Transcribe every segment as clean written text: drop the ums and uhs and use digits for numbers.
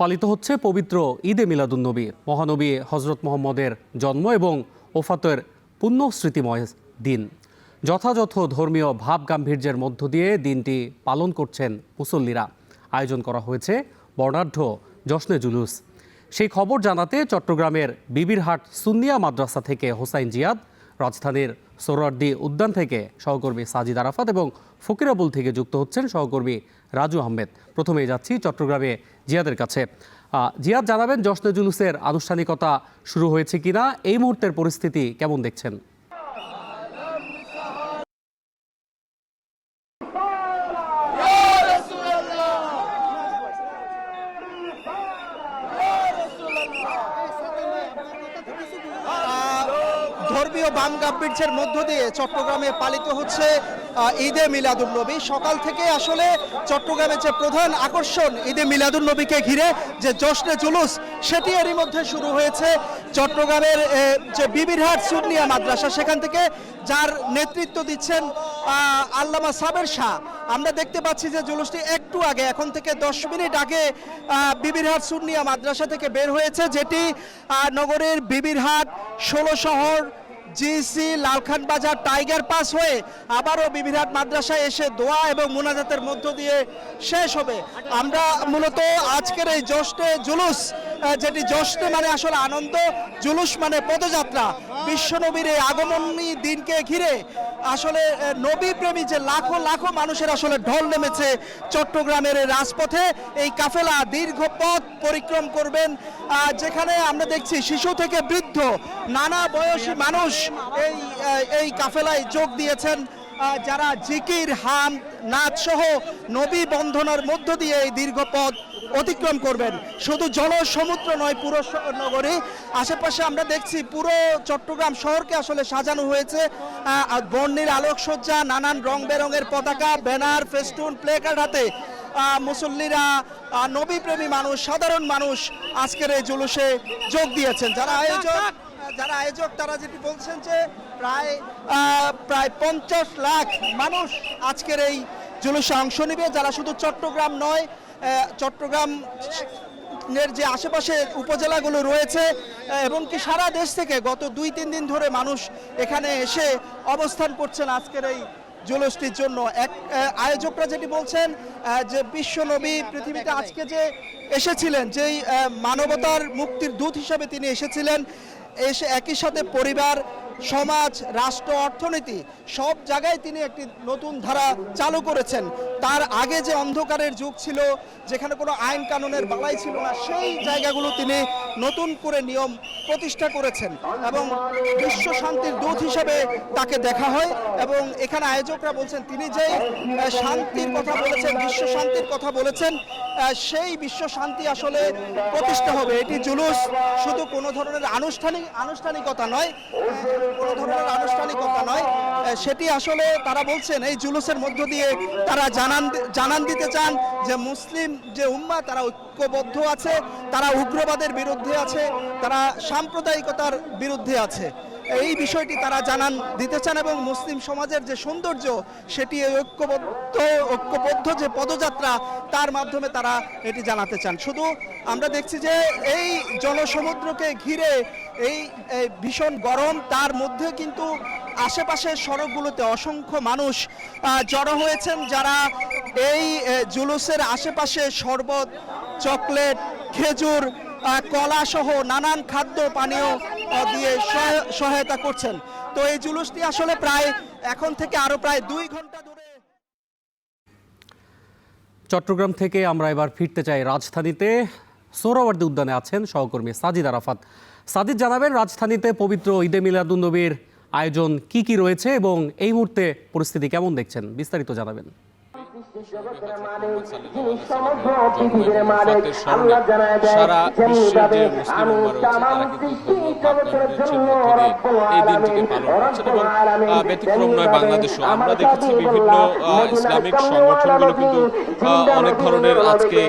পালিত হচ্ছে পবিত্র ঈদে মিলাদুন্নবী। মহানবী হজরত মুহাম্মদের জন্ম এবং ওফাতের পুণ্য স্মৃতিময় দিন। যথাযথ ধর্মীয় ভাব গাম্ভীর্যের মধ্য দিয়ে দিনটি পালন করছেন মুসল্লিরা। আয়োজন করা হয়েছে বর্ণাঢ্য জশ্নে জুলুস। সেই খবর জানাতে চট্টগ্রামের বিবিরহাট সুন্নিয়া মাদ্রাসা থেকে হোসাইন জিয়াদ, রাজধানীর সোহরাওয়ার্দী উদ্যান থেকে সহকর্মী সাজিদ আরাফাত এবং ফকিরাবুল থেকে যুক্ত হচ্ছেন সহকর্মী রাজু আহমেদ। প্রথমেই যাচ্ছি চট্টগ্রামে জিয়াদের কাছে। জিয়াদ, জানাবেন জশ্নে জুলুসের আনুষ্ঠানিকতা শুরু হয়েছে কিনা, এই মুহূর্তের পরিস্থিতি কেমন দেখছেন? ধর্মীয় বাম গাম্ভীর্যের মধ্য দিয়ে চট্টগ্রামে পালিত হচ্ছে ঈদে মিলাদুন্নবী। সকাল থেকে আসলে চট্টগ্রামের যে প্রধান আকর্ষণ ঈদে মিলাদুন্নবীকে ঘিরে যে জশ্নে জুলুস, সেটি এরই মধ্যে শুরু হয়েছে চট্টগ্রামের যে বিবিরহাট সুন্নিয়া মাদ্রাসা, সেখান থেকে যার নেতৃত্ব দিচ্ছেন আল্লামা সাবের শাহ। আমরা দেখতে পাচ্ছি যে জুলুসটি একটু আগে, এখন থেকে 10 মিনিট আগে বিবিরহাট সুন্নিয়া মাদ্রাসা থেকে বের হয়েছে, যেটি নগরের বিবিরহাট, 16 শহর, জিসি, লালখান বাজার, টাইগার পাস হয়ে আবারও বিবিরহাট মাদ্রাসায় এসে দোয়া এবং মুনাজাতের মধ্য দিয়ে শেষ হবে। আমরা মূলত আজকের এই জশ্নে জুলুস, যেটি জশ্নে মানে আসলে আনন্দ, জুলুস মানে পদযাত্রা, বিশ্বনবীর এই আগমনী দিনকে ঘিরে আসলে নবী প্রেমী যে লাখো লাখো মানুষের আসলে ঢল নেমেছে চট্টগ্রামের রাজপথে। এই কাফেলা দীর্ঘ পথ পরিক্রম করবেন, যেখানে আমরা দেখছি শিশু থেকে বৃদ্ধ নানা বয়সী মানুষ এই কাফেলায় যোগ দিয়েছেন, যারা জিকির, হাম, নাচ সহ নবী বন্ধনার মধ্য দিয়ে এই দীর্ঘ পথ অতিক্রম করবেন। শুধু জনসমুদ্র নয়, পুরো নগরী, আশেপাশে আমরা দেখছি পুরো চট্টগ্রাম শহরকে আসলে সাজানো হয়েছে বর্ণিল আলোকসজ্জা, নানান রং বেরঙের পতাকা, ব্যানার, ফেস্টুন, প্লেকার্ড হাতে মুসল্লিরা, নবী প্রেমী মানুষ, সাধারণ মানুষ আজকের এই জুলুসে যোগ দিয়েছেন। যারা আয়োজক তারা যেটি বলছেন যে প্রায় 50 লাখ মানুষ আজকের এই জুলুসে অংশ নেবে, যারা শুধু চট্টগ্রাম নয়, চট্টগ্রামের যে আশেপাশে উপজেলাগুলো রয়েছে এবং কি সারা দেশ থেকে গত 2-3 দিন ধরে মানুষ এখানে এসে অবস্থান করছেন আজকের এই জুলুসটির জন্য। আয়োজকরা যেটি বলছেন যে বিশ্বনবী পৃথিবীতে আজকে যে এসেছিলেন, যেই মানবতার মুক্তির দূত হিসাবে তিনি এসেছিলেন, এসে একই সাথে পরিবার, সমাজ, রাষ্ট্র, অর্থনীতি সব জায়গায় তিনি একটি নতুন ধারা চালু করেছেন। তার আগে যে অন্ধকারের যুগ ছিল, যেখানে কোনো আইন কানুনের বালাই ছিল না, সেই জায়গাগুলো তিনি নতুন করে নিয়ম প্রতিষ্ঠা করেছেন এবং বিশ্ব শান্তির দূত হিসেবে তাকে দেখা হয়। এবং এখানে আয়োজকরা বলছেন তিনি যে শান্তির কথা বলেছেন, বিশ্ব শান্তির কথা বলেছেন, সেই বিশ্ব শান্তি আসলে প্রতিষ্ঠা হবে। এটি জুলুস শুধু কোনো ধরনের আনুষ্ঠানিকতা নয়, সেটি আসলে তারা বলছেন এই জুলুসের মধ্য দিয়ে তারা জানান দিতে চান যে মুসলিম যে উম্মাহ তারা ঐক্যবদ্ধ আছে, তারা উগ্রবাদের বিরুদ্ধে আছে, তারা সাম্প্রদায়িকতার বিরুদ্ধে আছে। এই বিষয়টি তারা জানান দিতে চান এবং মুসলিম সমাজের যে সৌন্দর্য, সেটি ঐক্যবদ্ধ যে পদযাত্রা, তার মাধ্যমে তারা এটি জানাতে চান। শুধু আমরা দেখছি যে এই জনসমুদ্রকে ঘিরে এই ভীষণ গরম, তার মধ্যে কিন্তু আশেপাশের সড়কগুলোতে অসংখ্য মানুষ জড়ো হয়েছেন, যারা এই জুলুসের আশেপাশে শরবত, চকলেট, খেজুর, কলা সহ নানান খাদ্য পানীয় দিয়ে সহায়তা করছেন। তো এই জুলুসটি আসলে এখন থেকে আরো প্রায় 2 ঘন্টা ধরে। চট্টগ্রাম থেকে আমরা এবার ফিরতে চাই রাজধানীতে। সোহরাওয়ার্দী উদ্যানে আছেন সহকর্মী সাজিদ আরাফাত। সাজিদ, জানাবেন রাজধানীতে পবিত্র ঈদে মিলাদুন্নবীর আয়োজন কি রয়েছে এবং এই মুহূর্তে পরিস্থিতি কেমন দেখছেন, বিস্তারিত জানাবেন। সারা বিশ্বের যে মুসলিম উম্মাহ রয়েছে তারা কিন্তু এই দিনটিকে পালন করছেন এবং ব্যতিক্রম নয় বাংলাদেশও। আমরা দেখেছি বিভিন্ন ইসলামিক সংগঠনগুলো কিন্তু অনেক ধরনের আজকে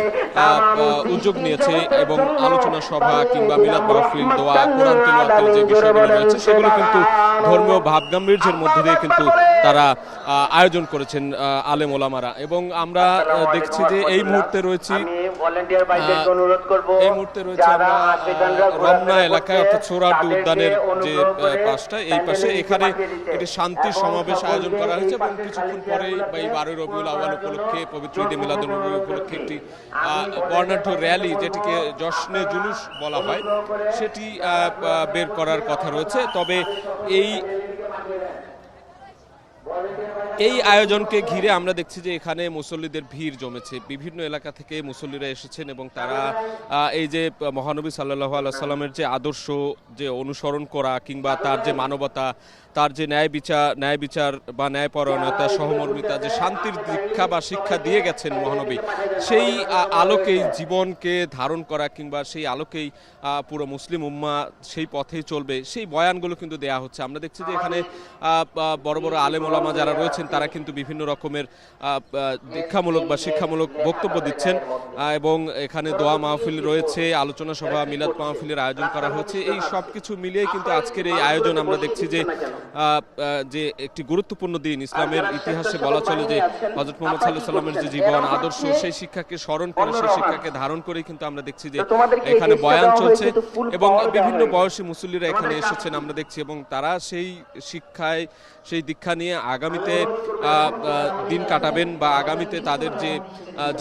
উদ্যোগ নিয়েছে এবং আলোচনা সভা কিংবা মিলাদ মাহফিল, দোয়া, কোরআন তিলাওয়াতের যে বিষয়গুলো রয়েছে সেগুলো কিন্তু ধর্মীয় ভাবগাম্ভীর্যের মধ্যে দিয়ে কিন্তু তারা আয়োজন করেছেন আলেম ওলামারা। এবং আমরা দেখছি যে এই মুহূর্তে রয়েছি আমরা রমনা এলাকায়, অর্থাৎ সোহরাওয়ার্দী উদ্যানের যে পাশটা, এই পাশে এখানে একটি শান্তির সমাবেশ আয়োজন করা হয়েছে এবং কিছুক্ষণ পরেই এই 12 রবিউল আউয়াল উপলক্ষে, পবিত্র ঈদে মিলাদুন্নবী উপলক্ষে একটি বর্ণাঢ্য র্যালি, যেটিকে জশ্নে জুলুস বলা হয়, সেটি বের করার কথা রয়েছে। তবে এই আয়োজনকে ঘিরে আমরা দেখছি যে এখানে মুসল্লিদের ভিড় জমেছে। বিভিন্ন এলাকা থেকে মুসল্লিরা এসেছেন এবং তারা এই যে মহানবী সাল্লাল্লাহু আলাইহি সাল্লামের যে আদর্শ যে অনুসরণ করা, কিংবা তার যে মানবতা, তার যে ন্যায় বিচার বা ন্যায়পরায়ণতা, সহমর্মিতা, যে শান্তির দীক্ষা বা শিক্ষা দিয়ে গেছেন মহানবী, সেই আলোকেই জীবনকে ধারণ করা, কিংবা সেই আলোকেই পুরো মুসলিম উম্মাহ সেই পথেই চলবে, সেই বয়ানগুলো কিন্তু দেয়া হচ্ছে। আমরা দেখছি যে এখানে বড় বড় আলেম ওলামা যারা রয়েছেন তারা কিন্তু বিভিন্ন রকমের দীক্ষামূলক বা শিক্ষামূলক বক্তব্য দিচ্ছেন এবং এখানে দোয়া মাহফিল রয়েছে, আলোচনা সভা, মিলাদ মাহফিলের আয়োজন করা হচ্ছে। এই সব কিছু মিলিয়ে কিন্তু আজকের এই আয়োজন আমরা দেখছি যে একটি গুরুত্বপূর্ণ দিন। ইসলামের ইতিহাসে বলা চলে যে হযরত মুহাম্মদ সাল্লাল্লাহু আলাইহি ওয়াসাল্লামের যে জীবন আদর্শ, সেই শিক্ষাকে স্মরণ করে, সেই শিক্ষাকে ধারণ করে কিন্তু আমরা দেখছি যে এখানে বয়ান চলছে এবং বিভিন্ন বয়সী মুসল্লিরা এখানে এসেছেন আমরা দেখছি, এবং তারা সেই শিক্ষায়, সেই দীক্ষা নিয়ে আগামীতে দিন কাটাবেন বা আগামীতে তাদের যে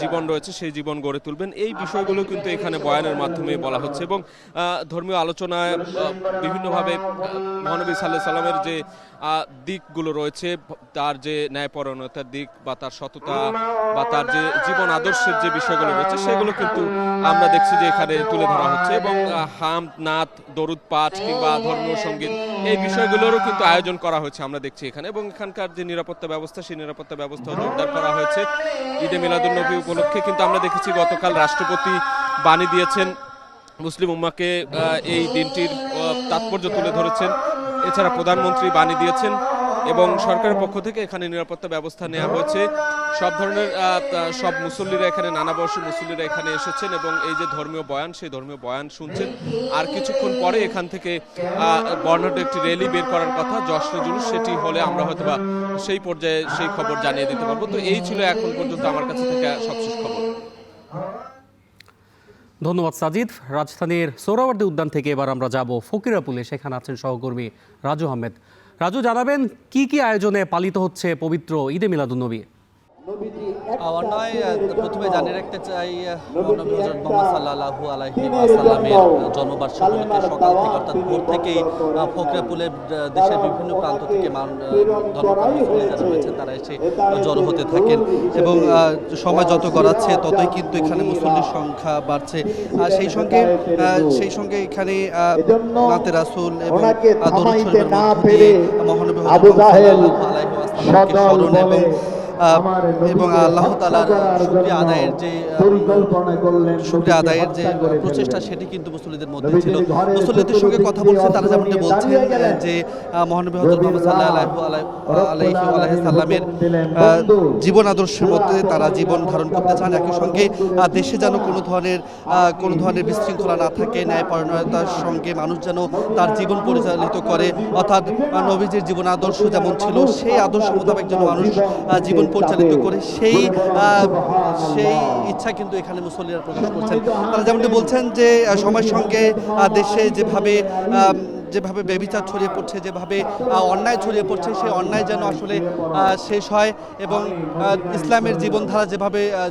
জীবন রয়েছে সেই জীবন গড়ে তুলবেন। এই বিষয়গুলো কিন্তু এখানে বয়ানের মাধ্যমে বলা হচ্ছে এবং ধর্মীয় আলোচনায় বিভিন্নভাবে মহানবী সাল্লাল্লাহু আলাইহি সাল্লামের যে দিকগুলো রয়েছে, তার যে ন্যায়পরায়ণতার দিক বা তার সততা বা তার যে জীবন আদর্শের যে বিষয়গুলো রয়েছে, সেগুলো কিন্তু আমরা দেখছি যে এখানে তুলে ধরা হচ্ছে এবং হামদ, নাত, দরুদ পাঠ কিংবা ধর্মীয় সঙ্গীত, এই বিষয়গুলোরও কিন্তু আয়োজন করা হয়েছে আমরা দেখছি এখানে। এবং এখানকার যে নিরাপত্তা ব্যবস্থা, সেই নিরাপত্তা ব্যবস্থা জোরদার করা হয়েছে। ঈদে মিলাদুন্নবী উপলক্ষে কিন্তু আমরা দেখেছি গতকাল রাষ্ট্রপতি বাণী দিয়েছেন, মুসলিম উম্মাহকে এই দিনটির তাৎপর্য তুলে ধরেছেন। এছাড়া প্রধানমন্ত্রী বাণী দিয়েছেন এবং সরকারের পক্ষ থেকে এখানে নিরাপত্তা ব্যবস্থা নেওয়া হয়েছে। সব ধরনের সব মুসল্লিরা এখানে, নানা বয়সী মুসল্লিরা এখানে এসেছেন এবং এই যে ধর্মীয় বয়ান, সেই ধর্মীয় বয়ান শুনছেন। আর কিছুক্ষণ পরে এখান থেকে বর্ণাঢ্য একটি র্যালি বের করার কথা, জশ্নে জুলুস, সেটি হলে আমরা হয়তোবা সেই পর্যায়ে সেই খবর জানিয়ে দিতে পারবো। তো এই ছিল এখন পর্যন্ত আমার কাছে থেকে সবশেষ খবর। ধন্যবাদ সাজিদ। রাজধানীর সোহরাওয়ার্দী উদ্যান থেকে এবার আমরা যাব ফকিরাপুলে, সেখানে আছেন সহকর্মী রাজু আহমেদ। রাজু, জানাবেন কি কি আয়োজনে পালিত হচ্ছে পবিত্র ঈদে মিলাদুন্নবী? প্রথমে জানিয়ে রাখতে চাই, নবী হযরত মুহাম্মদ সাল্লাল্লাহু আলাইহি ওয়াসাল্লামের জন্মবার্ষিকীতে সকাল থেকে, অর্থাৎ ভোর থেকেই ফকিরাপুলের দেশের বিভিন্ন প্রান্ত থেকে ধর্মপ্রাণ যারা রয়েছেন তারা এসে জড়ো হতে থাকেন এবং সময় যত গড়াচ্ছে ততই কিন্তু এখানে মুসল্লির সংখ্যা বাড়ছে। সেই সঙ্গে এখানে নাতে রাসূল এবং দরুদ শরীফের মধ্য দিয়ে মহানবী হযরত সাল্লাল্লাহু আলাইহি ওয়াসাল্লামকে স্মরণ এবং আল্লাহ তাআলার শুকরিয়া আদায়ের যে প্রচেষ্টা, সেটি কিন্তু মুসল্লিদের মধ্যে ছিল। মুসল্লিদের সঙ্গে কথা বলছে, তারা যেমনটা বলছেন যে মহানবী হযরত মুহাম্মদ সাল্লাল্লাহু আলাইহি সাল্লামের জীবন আদর্শের মধ্যে তারা জীবন ধারণ করতে চান। একই সঙ্গে দেশে যেন কোনো ধরনের বিশৃঙ্খলা না থাকে, ন্যায়পরায়ণতার সঙ্গে মানুষ যেন তার জীবন পরিচালিত করে, অর্থাৎ নবীজির জীবন আদর্শ যেমন ছিল সেই আদর্শ মোতাবেক যেন মানুষ জীবন পরিচালিত করে, সেই ইচ্ছা কিন্তু এখানে মুসল্লিরা প্রকাশ করছেন। তারা যেমনটি বলছেন যে সময়ের সঙ্গে দেশে যেভাবে ব্যভিচার ছড়িয়ে পড়ছে, যেভাবে অন্যায় ছড়িয়ে পড়ছে, সেই অন্যায় যেন আসলে শেষ হয় এবং ইসলামের জীবনধারা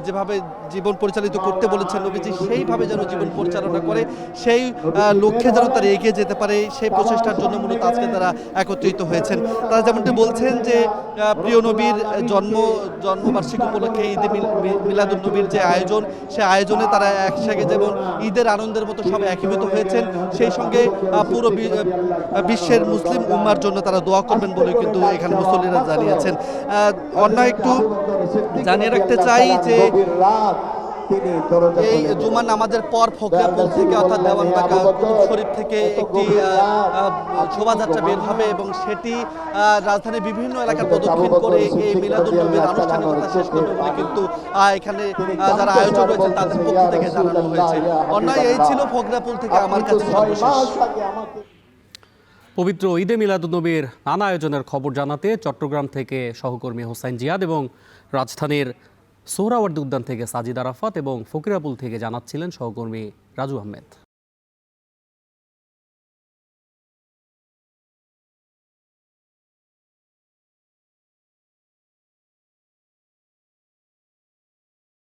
যেভাবে জীবন পরিচালিত করতে বলেছেন নবীজি, সেইভাবে যেন জীবন পরিচালনা করে, সেই লক্ষ্যে যেন তারা এগিয়ে যেতে পারে, সেই প্রচেষ্টার জন্য মূলত আজকে তারা একত্রিত হয়েছেন। তারা যেমনটি বলছেন যে প্রিয় নবীর জন্মবার্ষিকী উপলক্ষে ঈদে মিলাদুন্নবীর যে আয়োজন, সেই আয়োজনে তারা একসাথে যেমন ঈদের আনন্দের মতো সব একীভূত হয়েছেন, সেই সঙ্গে পুরো বিশ্বের মুসলিম উম্মার জন্য তারা দোয়া করবেন বলে কিন্তু এখানে মুসল্লিরা জানিয়েছেন। অন্য একটু জানিয়ে রাখতে চাই যে এই জুমার নামাজের পর ফকিরাপুল থেকে, অর্থাৎ দেওয়ানবাগ কুতুব শরীফ থেকে একটি শোভাযাত্রা বের হবে এবং সেটি রাজধানীর বিভিন্ন এলাকা প্রদক্ষিণ করে এই মিলাদুন্নবীর আনুষ্ঠানিকতা শেষ করবে বলে কিন্তু এখানে যারা আয়োজক রয়েছেন তাদের পক্ষ থেকে জানানো হয়েছে। অন্যায় এই ছিল ফকিরাপুল থেকে আমার কাছে সর্বশেষ। পবিত্র ঈদে মিলাদুন্নবীর নানা আয়োজনের খবর জানাতে চট্টগ্রাম থেকে সহকর্মী হোসাইন জিয়াদ এবং রাজধানীর সোহরাওয়ার্দী উদ্যান থেকে সাজিদ আরাফাত এবং ফকিরাপুল থেকে জানাচ্ছিলেন সহকর্মী রাজু আহমেদ।